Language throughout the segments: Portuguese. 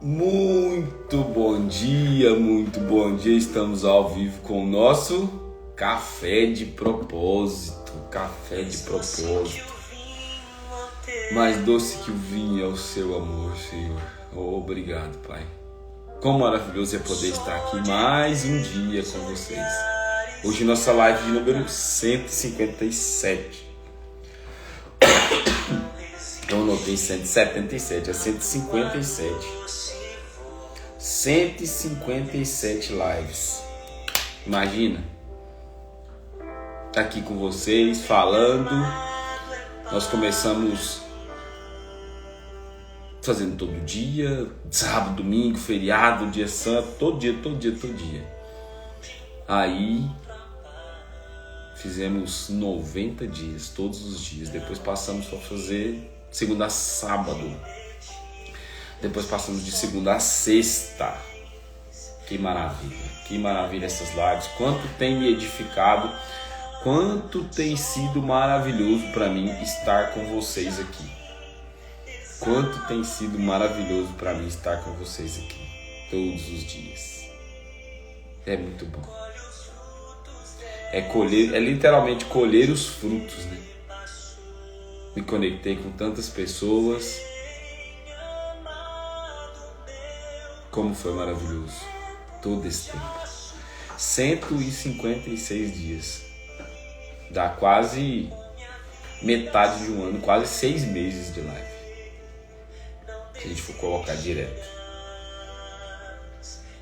Muito bom dia. Estamos ao vivo com o nosso Café de Propósito. Mais doce que o vinho é o seu amor, Senhor. Obrigado, Pai. Quão maravilhoso é poder estar aqui mais um dia com vocês. Hoje nossa live de número 157. Eu anotei 177, é 157. 157 lives. Imagina, tá aqui com vocês, falando. Nós começamos fazendo todo dia, sábado, domingo, feriado, dia santo, todo dia. Aí fizemos 90 dias, todos os dias. Depois passamos para fazer segunda a sábado. Depois passamos de segunda a sexta. Que maravilha essas lives. Quanto tem me edificado, quanto tem sido maravilhoso para mim estar com vocês aqui. Quanto tem sido maravilhoso para mim estar com vocês aqui todos os dias. É muito bom. É literalmente colher os frutos, né? Me conectei com tantas pessoas. Como foi maravilhoso todo esse tempo. 156 dias. Dá quase metade de um ano, quase 6 meses de live. Se a gente for colocar direto.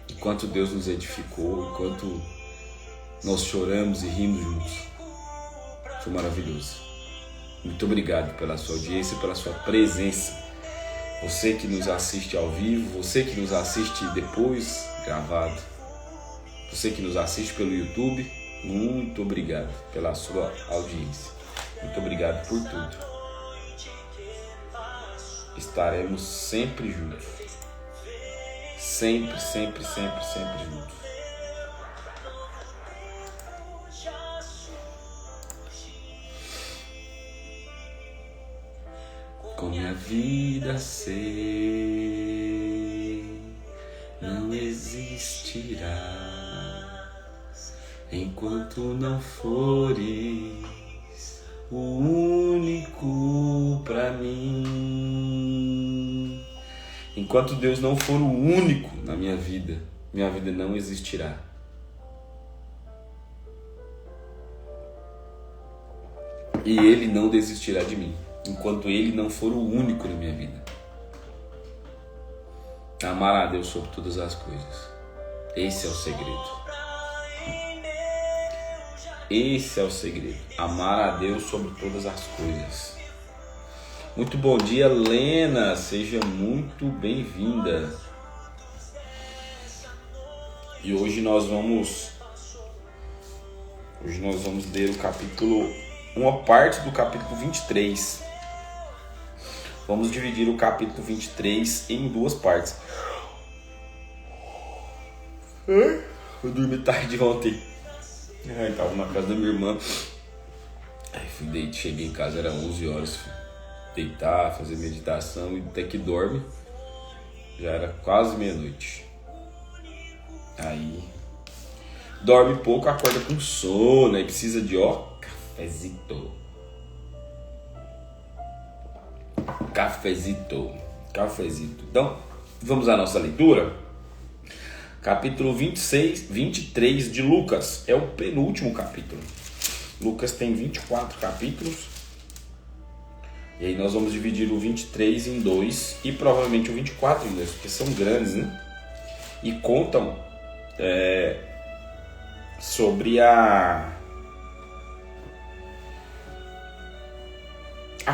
Enquanto Deus nos edificou, enquanto nós choramos e rimos juntos. Foi maravilhoso. Muito obrigado pela sua audiência, pela sua presença. Você que nos assiste ao vivo, você que nos assiste depois, gravado, você que nos assiste pelo YouTube, muito obrigado pela sua audiência. Muito obrigado por tudo. Estaremos sempre juntos. Sempre juntos. Com minha vida sei, não existirá enquanto não fores o único pra mim. Enquanto Deus não for o único na minha vida não existirá. E Ele não desistirá de mim. Enquanto Ele não for o único na minha vida. Amar a Deus sobre todas as coisas. Esse é o segredo. Esse é o segredo. Amar a Deus sobre todas as coisas. Muito bom dia, Lena. Seja muito bem-vinda. E hoje nós vamos ler o capítulo, uma parte do capítulo 23. Vamos dividir o capítulo 23 em duas partes. Eu dormi tarde ontem. Estava na casa da minha irmã. Aí cheguei em casa, era 11 horas. Deitar, fazer meditação e até que dorme. Já era quase meia-noite. Aí dorme pouco, acorda com sono. Aí precisa de cafezito. Então, vamos à nossa leitura. Capítulo 23 de Lucas. É o penúltimo capítulo. Lucas tem 24 capítulos. E aí nós vamos dividir o 23 em 2 e provavelmente o 24 em 2, porque são grandes, né? E contam sobre a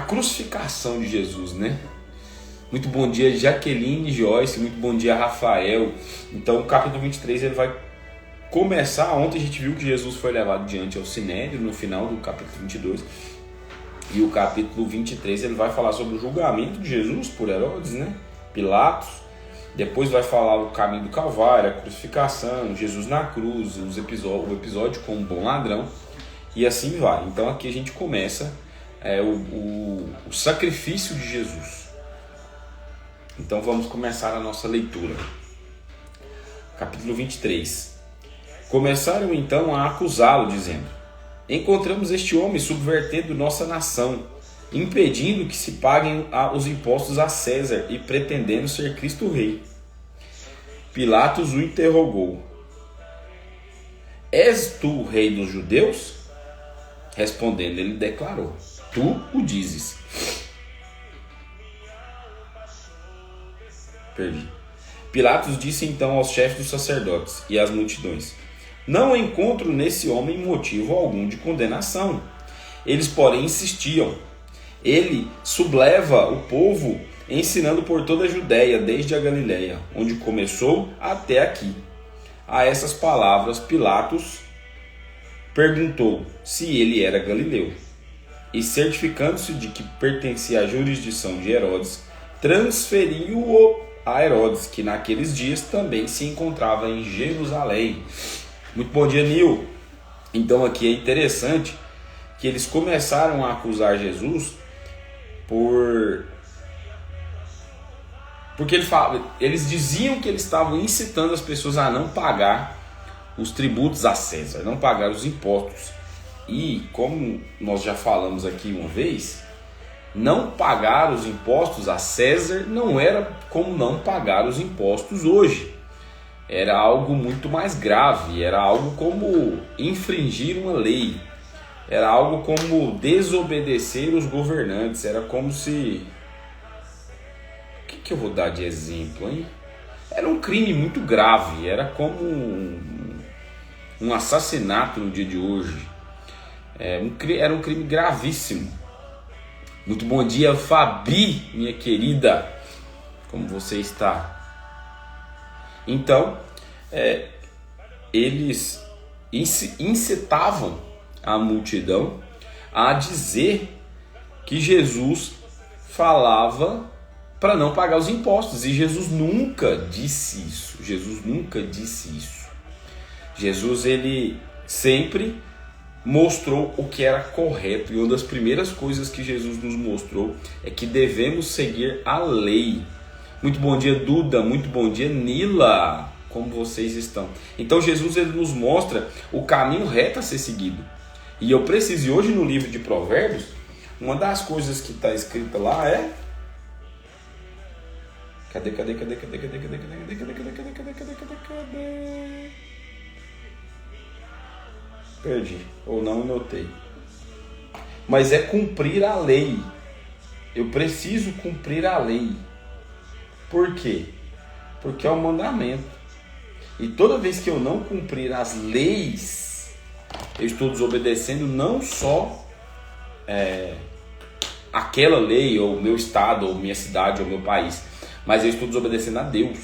crucificação de Jesus, né? Muito bom dia, Jaqueline Joyce. Muito bom dia, Rafael. Então, o capítulo 23 ele vai começar. Ontem a gente viu que Jesus foi levado diante ao Sinédrio, no final do capítulo 22. E o capítulo 23 ele vai falar sobre o julgamento de Jesus por Herodes, né? Pilatos. Depois vai falar o caminho do Calvário, a crucificação, Jesus na cruz, o episódio com o bom ladrão. E assim vai. Então aqui a gente começa o sacrifício de Jesus. Então vamos começar a nossa leitura. Capítulo 23. Começaram então a acusá-lo, dizendo: encontramos este homem subvertendo nossa nação, impedindo que se paguem os impostos a César e pretendendo ser Cristo Rei. Pilatos o interrogou: és tu o rei dos judeus? Respondendo, ele declarou: tu o dizes. Pilatos disse então aos chefes dos sacerdotes e às multidões: não encontro nesse homem motivo algum de condenação. Eles, porém, insistiam: ele subleva o povo, ensinando por toda a Judéia, desde a Galiléia, onde começou, até aqui. A essas palavras, Pilatos perguntou se ele era galileu. E, certificando-se de que pertencia à jurisdição de Herodes, transferiu-o a Herodes, que naqueles dias também se encontrava em Jerusalém. Muito bom dia, Nil. Então aqui é interessante que eles começaram a acusar Jesus porque eles diziam que eles estavam incitando as pessoas a não pagar os tributos a César, não pagar os impostos. E como nós já falamos aqui uma vez, não pagar os impostos a César não era como não pagar os impostos hoje. Era algo muito mais grave, era algo como infringir uma lei, era algo como desobedecer os governantes, era como se... O que eu vou dar de exemplo, hein? Era um crime muito grave, era como um assassinato no dia de hoje, era um crime gravíssimo. Muito bom dia, Fabi, minha querida, como você está? Então, eles incitavam a multidão a dizer que Jesus falava para não pagar os impostos. E Jesus nunca disse isso. Jesus, ele sempre mostrou o que era correto. E uma das primeiras coisas que Jesus nos mostrou é que devemos seguir a lei. Muito bom dia, Duda. Muito bom dia, Nila. Como vocês estão? Então Jesus, ele nos mostra o caminho reto a ser seguido. E eu preciso, e hoje no livro de Provérbios, uma das coisas que está escrita lá é... Cadê? Perdi, ou não notei. Mas é cumprir a lei. Eu preciso cumprir a lei. Por quê? Porque é um mandamento. E toda vez que eu não cumprir as leis, eu estou desobedecendo não só aquela lei, ou o meu estado, ou minha cidade, ou meu país, mas eu estou desobedecendo a Deus.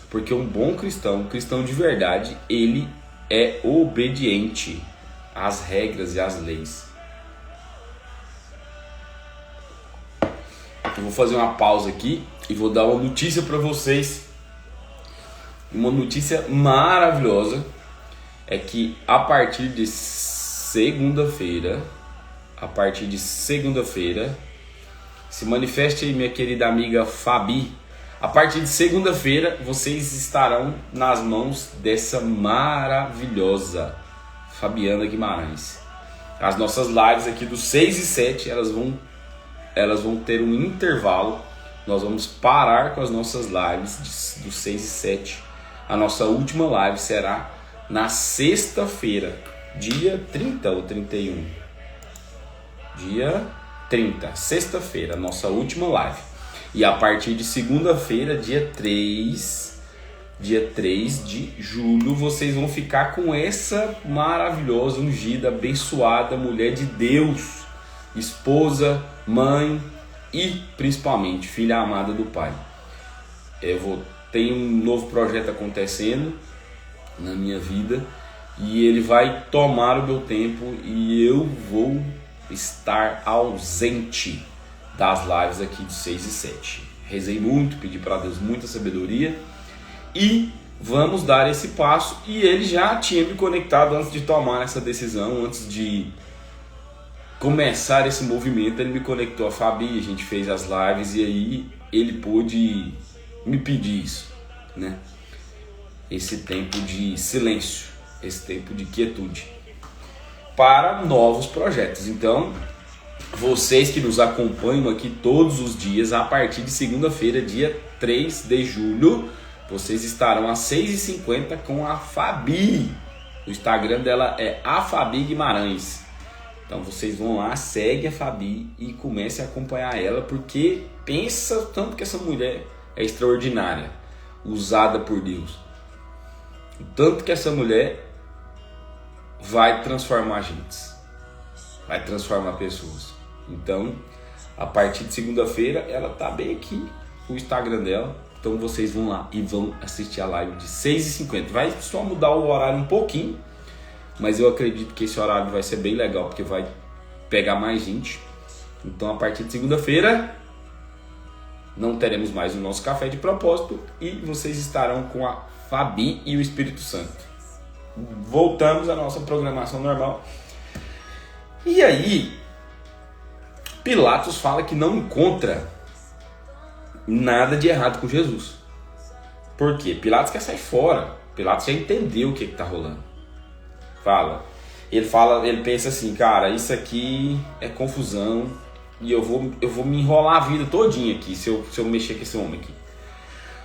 Porque um bom cristão, um cristão de verdade, ele é obediente às regras e às leis. Eu vou fazer uma pausa aqui e vou dar uma notícia para vocês. Uma notícia maravilhosa é que a partir de segunda-feira, se manifeste aí, minha querida amiga Fabi. A partir de segunda-feira, vocês estarão nas mãos dessa maravilhosa Fabiana Guimarães. As nossas lives aqui dos 6 e 7, elas vão ter um intervalo. Nós vamos parar com as nossas lives dos 6 e 7. A nossa última live será na sexta-feira, dia 30 ou 31. Dia 30, sexta-feira, nossa última live. E a partir de segunda-feira, dia 3 de julho, vocês vão ficar com essa maravilhosa, ungida, abençoada mulher de Deus, esposa, mãe e principalmente filha amada do Pai. Tem um novo projeto acontecendo na minha vida e ele vai tomar o meu tempo e eu vou estar ausente das lives aqui de 6 e 7. Rezei muito, pedi para Deus muita sabedoria e vamos dar esse passo. E ele já tinha me conectado antes de tomar essa decisão, antes de começar esse movimento. Ele me conectou a Fabi, a gente fez as lives e aí ele pôde me pedir isso, né? Esse tempo de silêncio, esse tempo de quietude, para novos projetos. Então, vocês que nos acompanham aqui todos os dias, a partir de segunda-feira, dia 3 de julho, vocês estarão às 6h50 com a Fabi. O Instagram dela é a Fabi Guimarães. Então vocês vão lá, segue a Fabi e comecem a acompanhar ela, porque pensa tanto que essa mulher é extraordinária, usada por Deus. O tanto que essa mulher vai transformar gente, vai transformar pessoas. Então, a partir de segunda-feira, ela tá bem aqui, o Instagram dela. Então vocês vão lá e vão assistir a live de 6h50. Vai só mudar o horário um pouquinho, mas eu acredito que esse horário vai ser bem legal, porque vai pegar mais gente. Então, a partir de segunda-feira, não teremos mais o nosso café de propósito e vocês estarão com a Fabi e o Espírito Santo. Voltamos à nossa programação normal. E aí, Pilatos fala que não encontra nada de errado com Jesus. Por quê? Pilatos quer sair fora. Pilatos já entendeu o que está rolando. Ele pensa assim, cara, isso aqui é confusão e eu vou me enrolar a vida todinha aqui se eu mexer com esse homem aqui.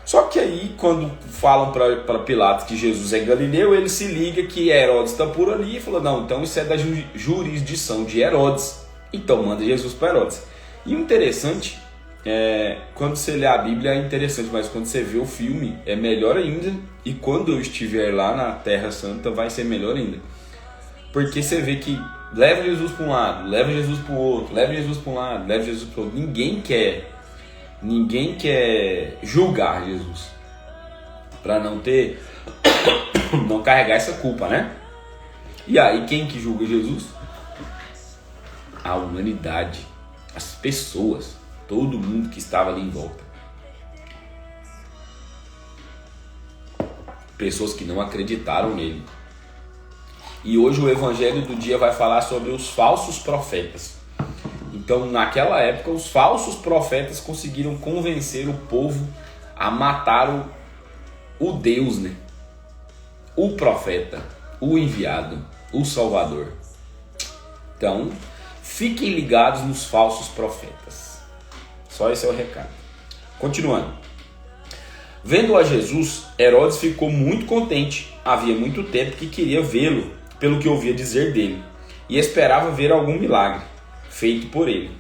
Só que aí, quando falam para Pilatos que Jesus é galileu, ele se liga que Herodes está por ali e fala, não, então isso é da jurisdição de Herodes. Então manda Jesus para Herodes. E o interessante, quando você lê a Bíblia é interessante, mas quando você vê o filme é melhor ainda. E quando eu estiver lá na Terra Santa vai ser melhor ainda. Porque você vê que leva Jesus para um lado, leva Jesus para o outro, leva Jesus para um lado, leva Jesus para o outro. Ninguém quer julgar Jesus, para não carregar essa culpa, né? E aí quem que julga Jesus? A humanidade, as pessoas, todo mundo que estava ali em volta. Pessoas que não acreditaram nele. E hoje o evangelho do dia vai falar sobre os falsos profetas. Então, naquela época, os falsos profetas conseguiram convencer o povo a matar o Deus, né? O profeta, o enviado, o Salvador. Então, fiquem ligados nos falsos profetas. Só esse é o recado. Continuando. Vendo a Jesus, Herodes ficou muito contente. Havia muito tempo que queria vê-lo, pelo que ouvia dizer dele, e esperava ver algum milagre feito por ele.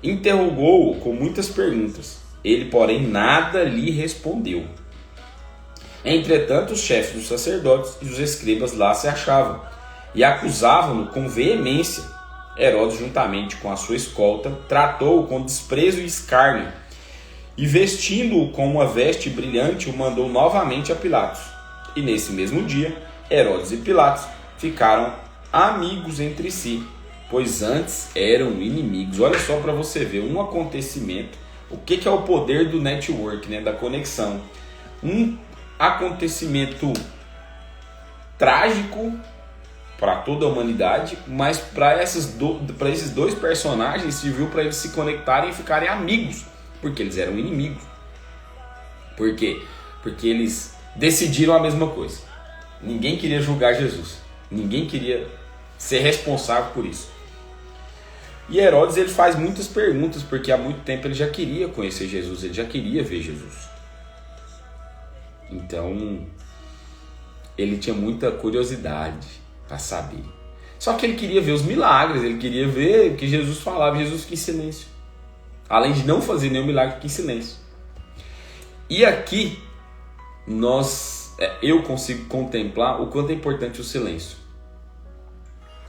Interrogou-o com muitas perguntas. Ele, porém, nada lhe respondeu. Entretanto, os chefes dos sacerdotes e os escribas lá se achavam, e acusavam-no com veemência. Herodes, juntamente com a sua escolta, tratou-o com desprezo e escárnio, e vestindo-o com uma veste brilhante, o mandou novamente a Pilatos. E nesse mesmo dia, Herodes e Pilatos ficaram amigos entre si, pois antes eram inimigos. Olha só para você ver um acontecimento, o que é o poder do network, né, da conexão. Um acontecimento trágico para toda a humanidade, mas para esses dois personagens serviu para eles se conectarem e ficarem amigos, porque eles eram inimigos. Por quê? Porque eles decidiram a mesma coisa. Ninguém queria julgar Jesus, ninguém queria ser responsável por isso. E Herodes, ele faz muitas perguntas, porque há muito tempo ele já queria conhecer Jesus, ele já queria ver Jesus. Então, ele tinha muita curiosidade para saber. Só que ele queria ver os milagres, ele queria ver o que Jesus falava, Jesus fica em silêncio. Além de não fazer nenhum milagre, fica em silêncio. E aqui, eu consigo contemplar o quanto é importante o silêncio.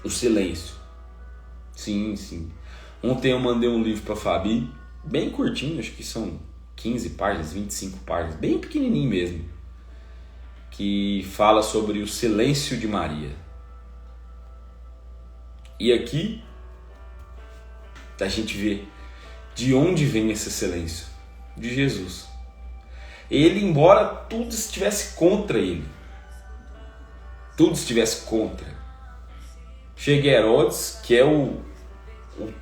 O silêncio. Sim, sim. Ontem eu mandei um livro para a Fabi, bem curtinho, acho que são 15 páginas, 25 páginas, bem pequenininho mesmo, que fala sobre o silêncio de Maria. E aqui a gente vê de onde vem esse silêncio. De Jesus. Ele, embora tudo estivesse contra ele, tudo estivesse contra, chega Herodes, que é o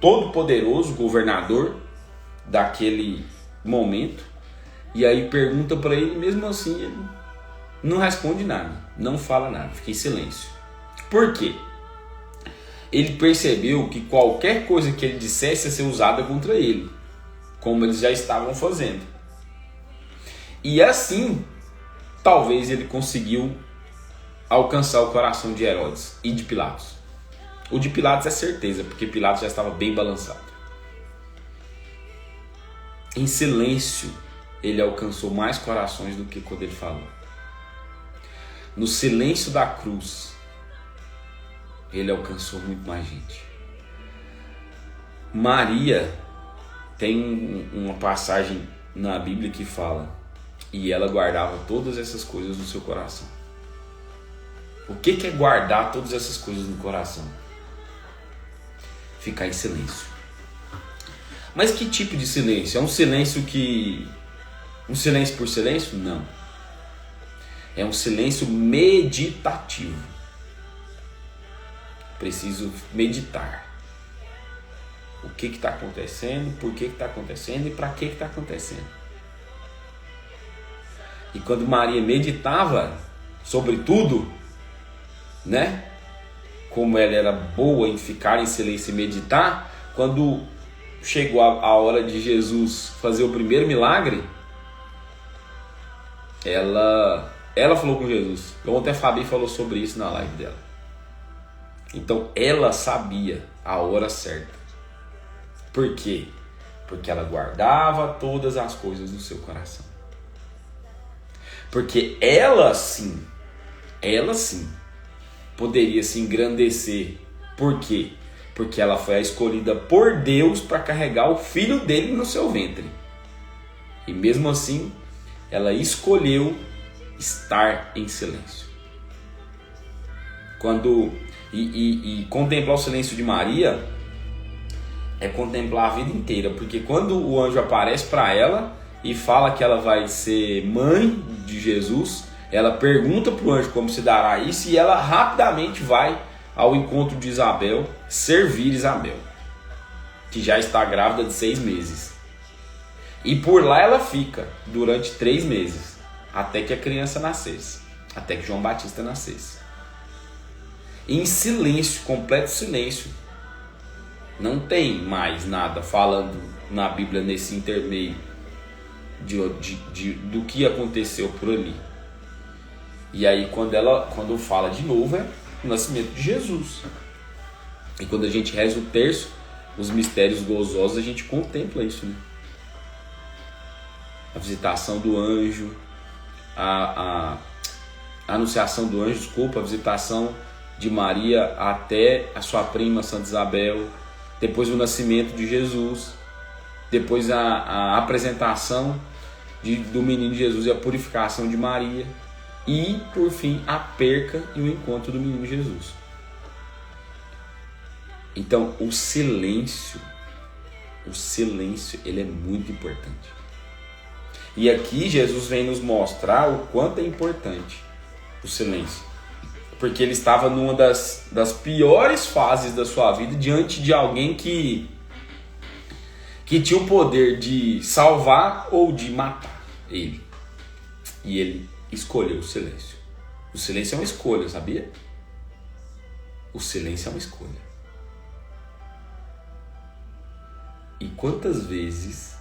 todo-poderoso governador daquele momento, E aí pergunta para ele, mesmo assim ele não responde nada, não fala nada, fica em silêncio. Por quê? Ele percebeu que qualquer coisa que ele dissesse ia ser usada contra ele, como eles já estavam fazendo. E assim, talvez ele conseguiu alcançar o coração de Herodes e de Pilatos. O de Pilatos é certeza, porque Pilatos já estava bem balançado. Em silêncio, ele alcançou mais corações do que quando ele falou. No silêncio da cruz, ele alcançou muito mais gente. Maria tem uma passagem na Bíblia que fala: e ela guardava todas essas coisas no seu coração. O que é guardar todas essas coisas no coração? Ficar em silêncio. Mas que tipo de silêncio? É um silêncio que... um silêncio por silêncio? Não. É um silêncio meditativo. Preciso meditar. O que está acontecendo, por que está acontecendo e para que está acontecendo. E quando Maria meditava sobre tudo, né? Como ela era boa em ficar em silêncio e meditar, quando chegou a hora de Jesus fazer o primeiro milagre, ela falou com Jesus. Ontem a Fabi falou sobre isso na live dela. Então ela sabia a hora certa. Por quê? Porque ela guardava todas as coisas no seu coração. Porque ela sim, poderia se engrandecer. Por quê? Porque ela foi a escolhida por Deus para carregar o filho dele no seu ventre. E mesmo assim, ela escolheu estar em silêncio. E contemplar o silêncio de Maria é contemplar a vida inteira. Porque quando o anjo aparece para ela e fala que ela vai ser mãe de Jesus, ela pergunta para o anjo como se dará isso, e ela rapidamente vai ao encontro de Isabel, servir Isabel, que já está grávida de 6 meses. E por lá ela fica durante 3 meses, até que a criança nascesse, até que João Batista nascesse. Em silêncio, completo silêncio. Não tem mais nada falando na Bíblia nesse intermeio do que aconteceu por ali. E aí quando fala de novo é o nascimento de Jesus. E quando a gente reza o terço, os mistérios gozosos, a gente contempla isso, né? A visitação do anjo, a anunciação do anjo, a visitação de Maria até a sua prima Santa Isabel, depois o nascimento de Jesus, depois a apresentação do menino Jesus e a purificação de Maria, e por fim a perca e o encontro do menino Jesus. Então o silêncio ele é muito importante. E aqui Jesus vem nos mostrar o quanto é importante o silêncio, porque ele estava numa das piores fases da sua vida, diante de alguém que tinha o poder de salvar ou de matar ele. E ele escolheu o silêncio. O silêncio é uma escolha, sabia? O silêncio é uma escolha. E quantas vezes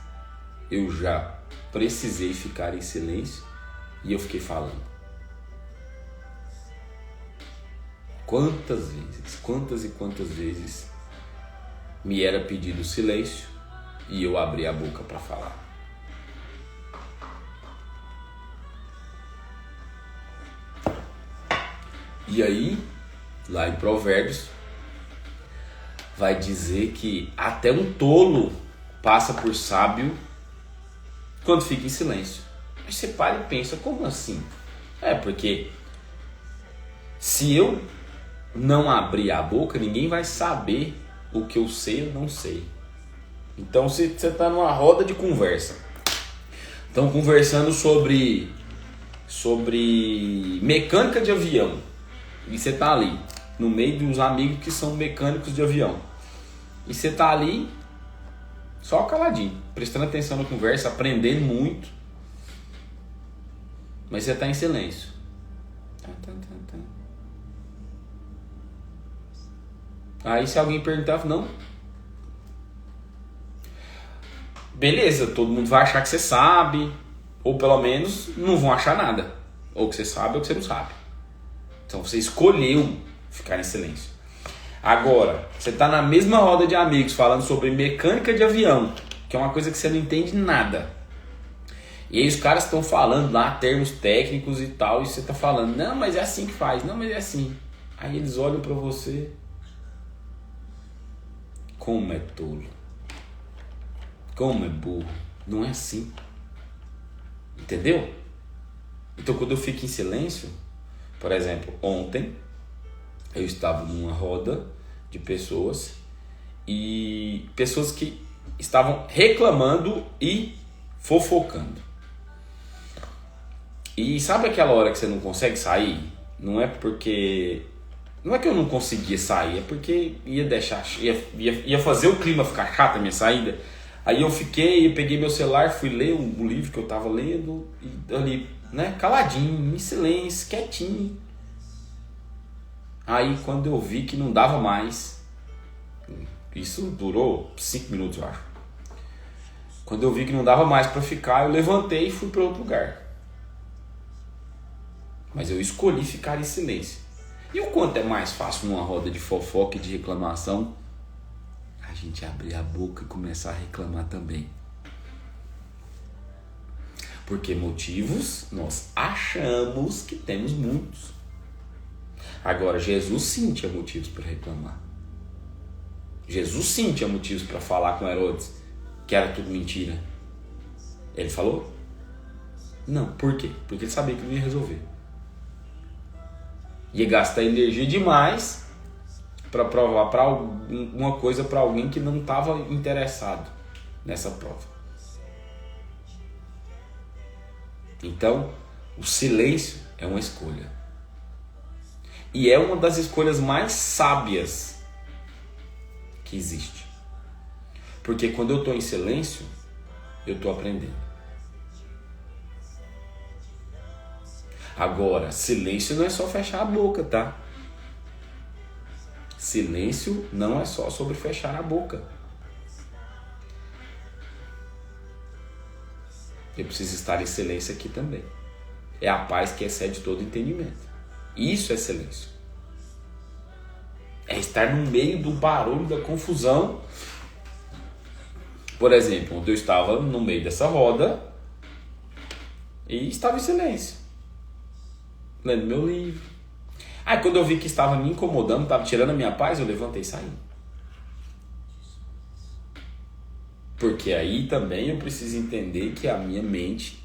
eu já precisei ficar em silêncio e eu fiquei falando? Quantas e quantas vezes me era pedido silêncio e eu abri a boca para falar? E aí, lá em Provérbios, vai dizer que até um tolo passa por sábio quando fica em silêncio. Aí você para e pensa, como assim? Porque se eu não abrir a boca, ninguém vai saber o que eu sei ou não sei. Então você está numa roda de conversa. Estão conversando sobre mecânica de avião. E você está ali, no meio dos amigos que são mecânicos de avião. E você está ali, só caladinho, prestando atenção na conversa, aprendendo muito. mas você está em silêncio. Aí se alguém perguntar, não. Beleza, todo mundo vai achar que você sabe, ou pelo menos não vão achar nada. Ou que você sabe ou que você não sabe. Então você escolheu ficar em silêncio. Agora, você está na mesma roda de amigos falando sobre mecânica de avião, que é uma coisa que você não entende nada. E aí os caras estão falando lá termos técnicos e tal, e você está falando, não, mas é assim que faz, não, mas é assim. Aí eles olham para você, como é tolo, como é burro, não é assim. Entendeu? Então quando eu fico em silêncio, por exemplo, ontem eu estava numa roda de pessoas e pessoas que estavam reclamando e fofocando. E sabe aquela hora que você não consegue sair? Não é que eu não conseguia sair, é porque ia fazer o clima ficar chato a minha saída. Aí eu peguei meu celular, fui ler um livro que eu estava lendo e ali, né, caladinho, em silêncio, quietinho. Aí quando eu vi que não dava mais, isso durou 5 minutos, eu acho. Quando eu vi que não dava mais para ficar, eu levantei e fui para outro lugar. Mas eu escolhi ficar em silêncio. E o quanto é mais fácil numa roda de fofoca e de reclamação a gente abrir a boca e começar a reclamar também. Porque motivos nós achamos que temos muitos. Agora, Jesus sim tinha motivos para reclamar. Jesus sim tinha motivos para falar com Herodes que era tudo mentira. Ele falou? Não. Por quê? Porque ele sabia que não ia resolver. Ia gastar energia demais para provar uma coisa para alguém que não estava interessado nessa prova. Então, o silêncio é uma escolha. E é uma das escolhas mais sábias que existe. Porque quando eu estou em silêncio, eu estou aprendendo. Agora, silêncio não é só fechar a boca, tá? Silêncio não é só sobre fechar a boca. Eu preciso estar em silêncio aqui também. É a paz que excede todo entendimento. Isso é silêncio. É estar no meio do barulho, da confusão. Por exemplo, ontem eu estava no meio dessa roda e estava em silêncio, lendo meu livro. Aí quando eu vi que estava me incomodando, estava tirando a minha paz, eu levantei e saí. Porque aí também eu preciso entender que a minha mente,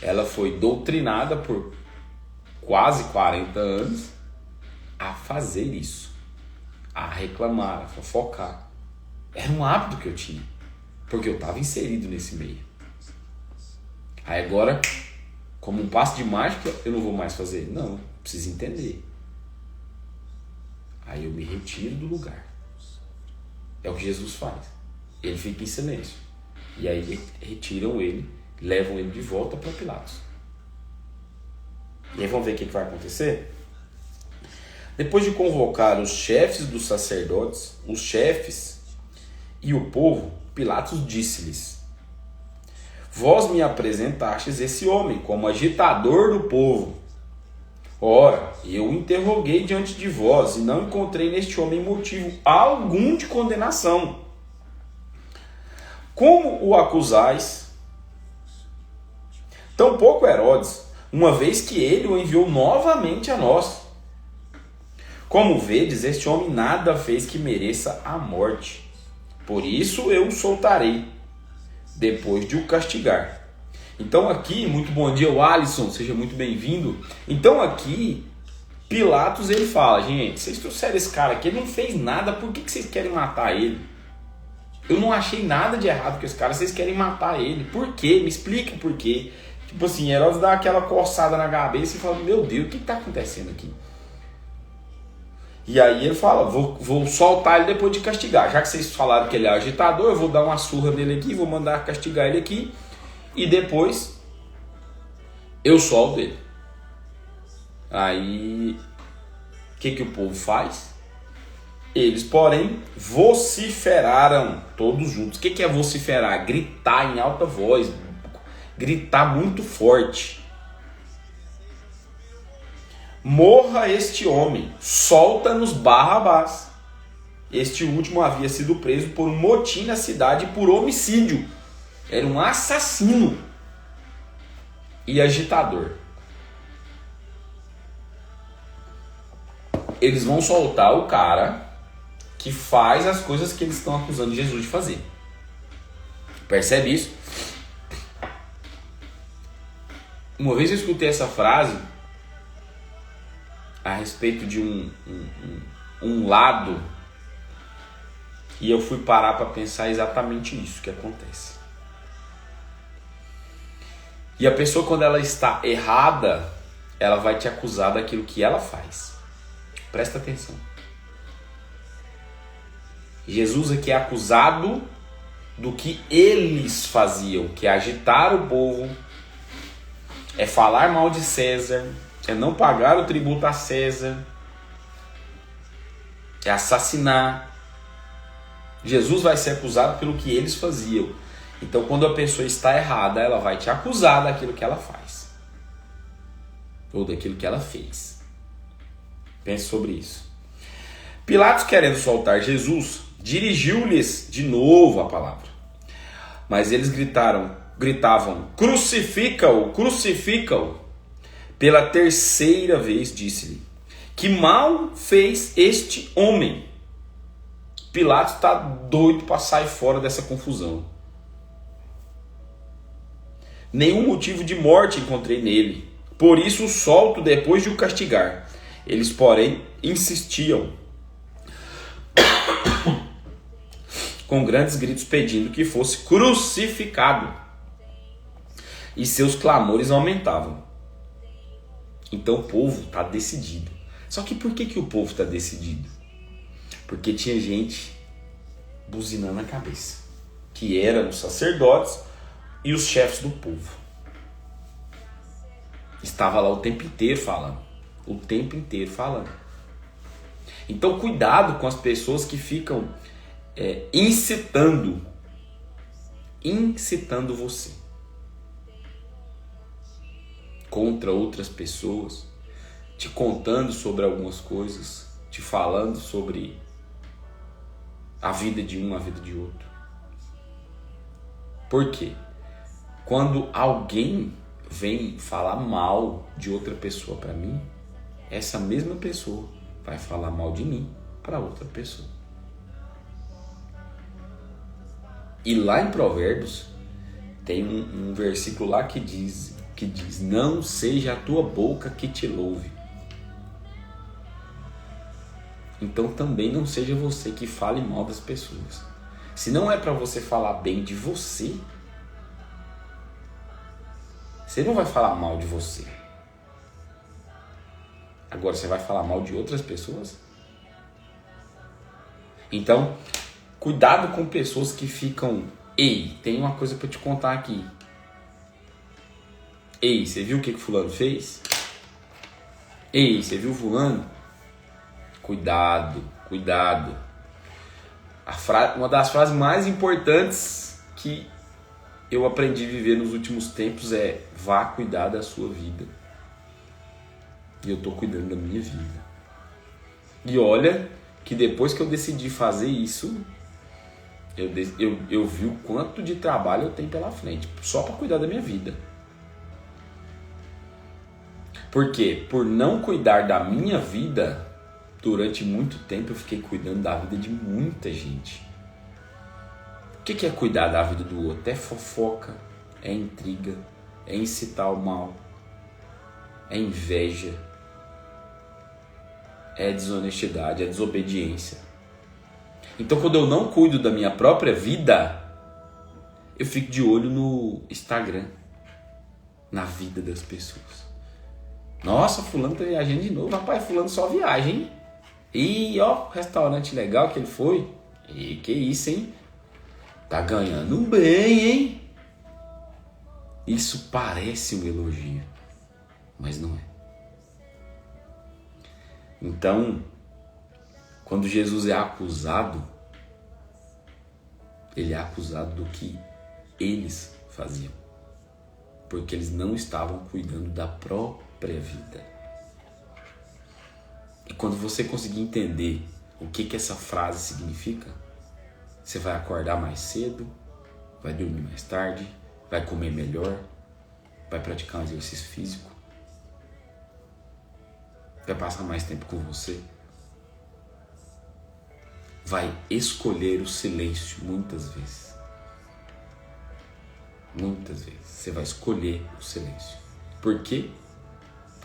ela foi doutrinada por quase 40 anos a fazer isso. A reclamar, a fofocar. Era um hábito que eu tinha. Porque eu estava inserido nesse meio. Aí agora, como um passo de mágica, eu não vou mais fazer. Não, preciso entender. Aí eu me retiro do lugar. É o que Jesus faz. Ele fica em silêncio. E aí retiram ele, levam ele de volta para Pilatos. E aí vamos ver o que vai acontecer? Depois de convocar os chefes dos sacerdotes, os chefes e o povo, Pilatos disse-lhes: vós me apresentastes esse homem como agitador do povo. Ora, eu o interroguei diante de vós e não encontrei neste homem motivo algum de condenação. Como o acusais? Tampouco Herodes, uma vez que ele o enviou novamente a nós. Como vedes, este homem nada fez que mereça a morte. Por isso eu o soltarei, depois de o castigar. Então aqui, muito bom dia, o Alisson, seja muito bem-vindo. Então aqui, Pilatos ele fala, gente, vocês trouxeram esse cara aqui, ele não fez nada, por que vocês querem matar ele? Eu não achei nada de errado com esse cara, vocês querem matar ele. Por quê? Me explica por quê. Tipo assim, Herodes dá aquela coçada na cabeça e fala, meu Deus, o que está acontecendo aqui? E aí ele fala, vou soltar ele depois de castigar. Já que vocês falaram que ele é agitador, eu vou dar uma surra nele aqui, vou mandar castigar ele aqui. E depois Eu solto ele. Aí, o que o povo faz? Eles, porém, vociferaram todos juntos. O que é vociferar? Gritar em alta voz, gritar muito forte. Morra este homem, solta-nos Barrabás. Este último havia sido preso por um motim na cidade por homicídio. Era um assassino e agitador. Eles vão soltar o cara que faz as coisas que eles estão acusando Jesus de fazer. Percebe isso? Uma vez eu escutei essa frase a respeito de um lado, e eu fui parar para pensar exatamente isso que acontece. E a pessoa, quando ela está errada, ela vai te acusar daquilo que ela faz. Presta atenção. Jesus aqui é acusado do que eles faziam, que é agitar o povo, é falar mal de César, é não pagar o tributo a César, é assassinar. Jesus vai ser acusado pelo que eles faziam. Então, quando a pessoa está errada, ela vai te acusar daquilo que ela faz, ou daquilo que ela fez. Pense sobre isso. Pilatos, querendo soltar Jesus, dirigiu-lhes de novo a palavra. Mas eles gritavam, crucifica-o, crucifica-o. Pela terceira vez disse-lhe, que mal fez este homem? Pilatos está doido para sair fora dessa confusão. Nenhum motivo de morte encontrei nele, por isso o solto depois de o castigar. Eles, porém, insistiam com grandes gritos pedindo que fosse crucificado. E seus clamores aumentavam. Então o povo está decidido. Só que por que o povo está decidido? Porque tinha gente buzinando a cabeça, que eram os sacerdotes e os chefes do povo. Estava lá o tempo inteiro falando. O tempo inteiro falando. Então cuidado com as pessoas que ficam incitando você contra outras pessoas, te contando sobre algumas coisas, te falando sobre a vida de um, a vida de outro. Por quê? Quando alguém vem falar mal de outra pessoa para mim, essa mesma pessoa vai falar mal de mim para outra pessoa. E lá em Provérbios tem um versículo lá que diz, não seja a tua boca que te louve. Então também não seja você que fale mal das pessoas. Se não é para você falar bem de você, você não vai falar mal de você. Agora você vai falar mal de outras pessoas? Então, cuidado com pessoas que ficam... Ei, tem uma coisa para te contar aqui. Ei, você viu o que fulano fez? Ei, você viu fulano? Cuidado, cuidado. Uma das frases mais importantes que eu aprendi a viver nos últimos tempos é: vá cuidar da sua vida. E eu estou cuidando da minha vida. E olha que depois que eu decidi fazer isso, eu vi o quanto de trabalho eu tenho pela frente, só para cuidar da minha vida. Por quê? Por não cuidar da minha vida, durante muito tempo eu fiquei cuidando da vida de muita gente. O que é cuidar da vida do outro? É fofoca, é intriga, é incitar o mal, é inveja, é desonestidade, é desobediência. Então, quando eu não cuido da minha própria vida, eu fico de olho no Instagram, na vida das pessoas. Nossa, fulano tá viajando de novo. Rapaz, fulano só viaja, hein? E ó, restaurante legal que ele foi. E que isso, hein? Tá ganhando bem, hein? Isso parece um elogio. mas não é. Então, quando Jesus é acusado, ele é acusado do que eles faziam, porque eles não estavam cuidando da própria vida. E quando você conseguir entender o que essa frase significa, você vai acordar mais cedo, vai dormir mais tarde, vai comer melhor, vai praticar um exercício físico, vai passar mais tempo com você, vai escolher o silêncio muitas vezes. Muitas vezes você vai escolher o silêncio. Por quê?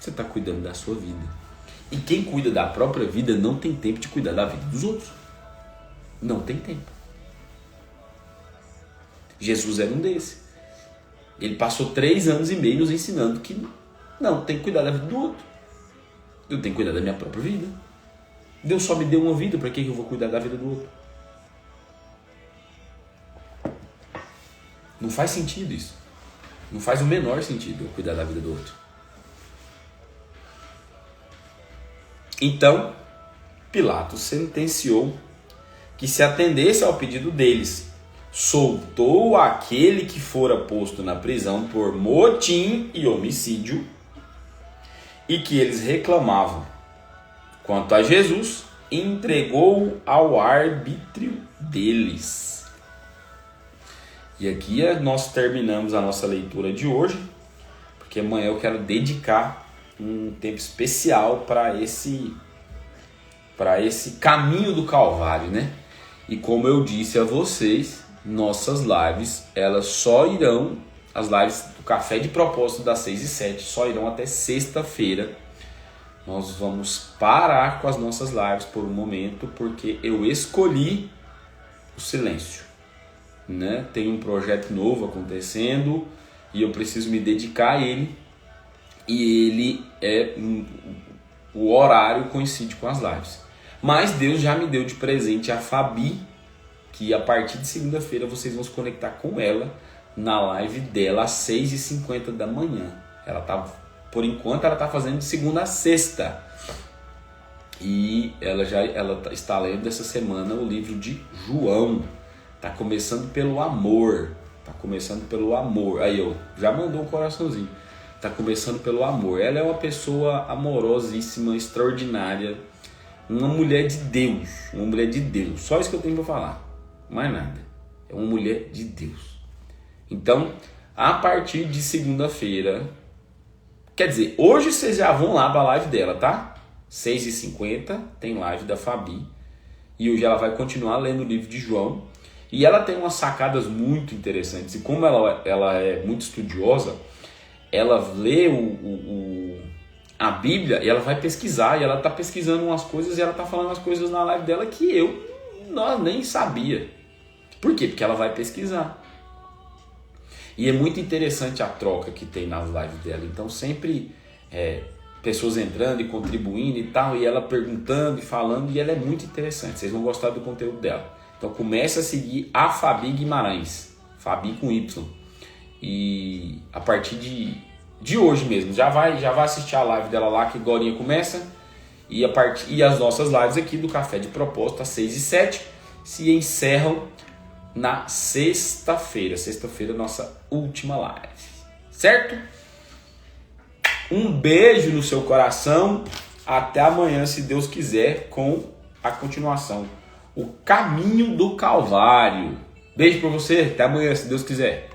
Você está cuidando da sua vida. E quem cuida da própria vida não tem tempo de cuidar da vida dos outros. Não tem tempo. Jesus era um desses. Ele passou 3 anos e meio nos ensinando que não, tem que cuidar da vida do outro. Eu tenho que cuidar da minha própria vida. Deus só me deu uma vida, para que eu vou cuidar da vida do outro? Não faz sentido isso. Não faz o menor sentido eu cuidar da vida do outro. Então, Pilatos sentenciou que se atendesse ao pedido deles, soltou aquele que fora posto na prisão por motim e homicídio e que eles reclamavam. Quanto a Jesus, entregou-o ao arbítrio deles. E aqui nós terminamos a nossa leitura de hoje, porque amanhã eu quero dedicar um tempo especial para esse caminho do Calvário, né? E como eu disse a vocês, nossas lives, elas só irão, as lives do Café de Propósito das 6 e 7, só irão até sexta-feira. Nós vamos parar com as nossas lives por um momento, porque eu escolhi o silêncio, né? Tem um projeto novo acontecendo e eu preciso me dedicar a ele, e ele o horário coincide com as lives. Mas Deus já me deu de presente a Fabi, que a partir de segunda-feira vocês vão se conectar com ela na live dela às 6h50 da manhã. Por enquanto ela está fazendo de segunda a sexta. E ela está lendo essa semana o livro de João. Está começando pelo amor. Aí eu já mandou um coraçãozinho. Está começando pelo amor. Ela é uma pessoa amorosíssima, extraordinária. Uma mulher de Deus. Só isso que eu tenho para falar. Mais nada. É uma mulher de Deus. Então, a partir de segunda-feira, quer dizer, hoje vocês já vão lá para a live dela, tá? 6h50 tem live da Fabi. E hoje ela vai continuar lendo o livro de João. E ela tem umas sacadas muito interessantes. E como ela é muito estudiosa, ela lê a Bíblia e ela vai pesquisar. E ela está pesquisando umas coisas e ela está falando umas coisas na live dela que eu nem sabia. Por quê? Porque ela vai pesquisar. E é muito interessante a troca que tem nas lives dela. Então sempre pessoas entrando e contribuindo e tal, e ela perguntando e falando, e ela é muito interessante. Vocês vão gostar do conteúdo dela. Então comece a seguir a Fabi Guimarães, Fabi com Y. E a partir de hoje mesmo, já vai assistir a live dela lá, que agorinha começa. E as nossas lives aqui do Café de Propósito, às 6 e 7, se encerram na sexta-feira. Sexta-feira, nossa última live. Certo? Um beijo no seu coração. Até amanhã, se Deus quiser, com a continuação. O caminho do Calvário. Beijo pra você. Até amanhã, se Deus quiser.